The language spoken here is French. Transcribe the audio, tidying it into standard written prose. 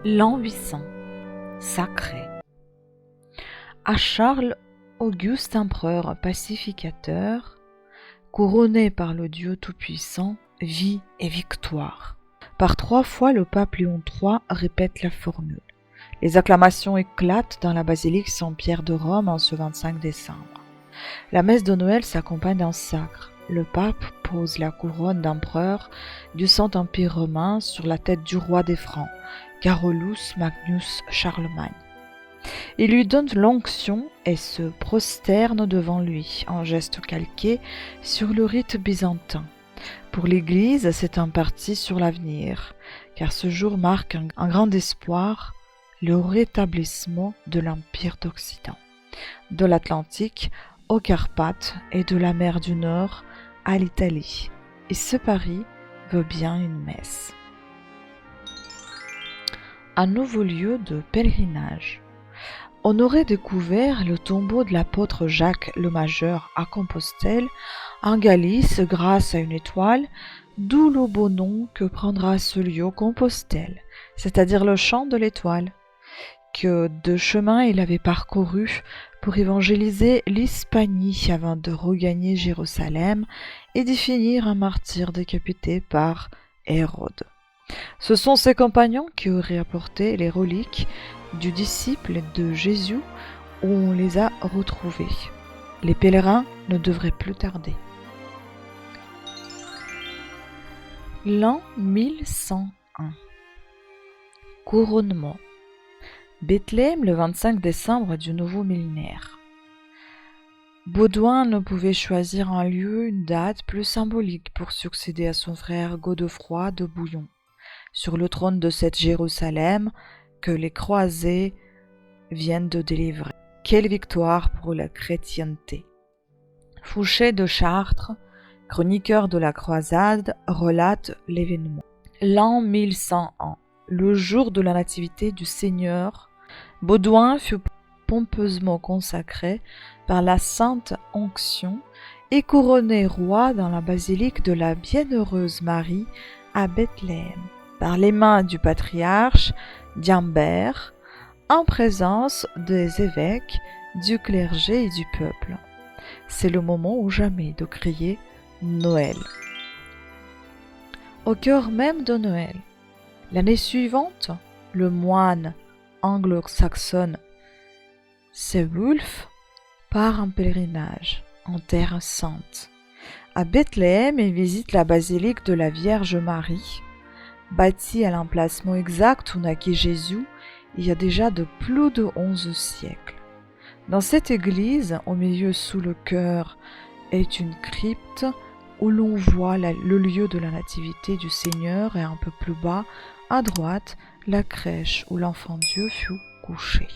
L'an 800, sacré. À Charles, auguste empereur pacificateur, couronné par le Dieu Tout-Puissant, vie et victoire. Par 3 fois, le pape Léon III répète la formule. Les acclamations éclatent dans la basilique Saint-Pierre de Rome en ce 25 décembre. La messe de Noël s'accompagne d'un sacre. Le pape pose la couronne d'empereur du Saint-Empire romain sur la tête du roi des Francs, Carolus Magnus Charlemagne. Il lui donne l'onction et se prosterne devant lui, en geste calqué sur le rite byzantin. Pour l'Église, c'est un parti sur l'avenir, car ce jour marque un grand espoir, le rétablissement de l'Empire d'Occident, de l'Atlantique aux Carpates et de la mer du Nord à l'Italie. Et ce pari veut bien une messe. Un nouveau lieu de pèlerinage. On aurait découvert le tombeau de l'apôtre Jacques le Majeur à Compostelle, en Galice, grâce à une étoile, d'où le beau nom que prendra ce lieu Compostelle, c'est-à-dire le champ de l'étoile, que de chemin il avait parcouru pour évangéliser l'Hispanie avant de regagner Jérusalem et d'y finir un martyr décapité par Hérode. Ce sont ses compagnons qui auraient apporté les reliques du disciple de Jésus où on les a retrouvés. Les pèlerins ne devraient plus tarder. L'an 1101. Couronnement. Bethléem le 25 décembre du nouveau millénaire. Baudouin ne pouvait choisir un lieu, une date plus symbolique pour succéder à son frère Godefroy de Bouillon sur le trône de cette Jérusalem que les croisés viennent de délivrer. Quelle victoire pour la chrétienté! Fouché de Chartres, chroniqueur de la croisade, relate l'événement. L'an 1101, le jour de la nativité du Seigneur, Baudouin fut pompeusement consacré par la sainte onction et couronné roi dans la basilique de la Bienheureuse Marie à Bethléem, par les mains du patriarche Diambert, en présence des évêques, du clergé et du peuple. C'est le moment ou jamais de crier Noël. Au cœur même de Noël, l'année suivante, le moine anglo-saxon Ceolwulf part en pèlerinage en Terre Sainte. À Bethléem, il visite la basilique de la Vierge Marie, bâtie à l'emplacement exact où naquit Jésus il y a déjà de plus de 11 siècles. Dans cette église, au milieu sous le chœur, est une crypte où l'on voit le lieu de la nativité du Seigneur et un peu plus bas, à droite, la crèche où l'enfant Dieu fut couché.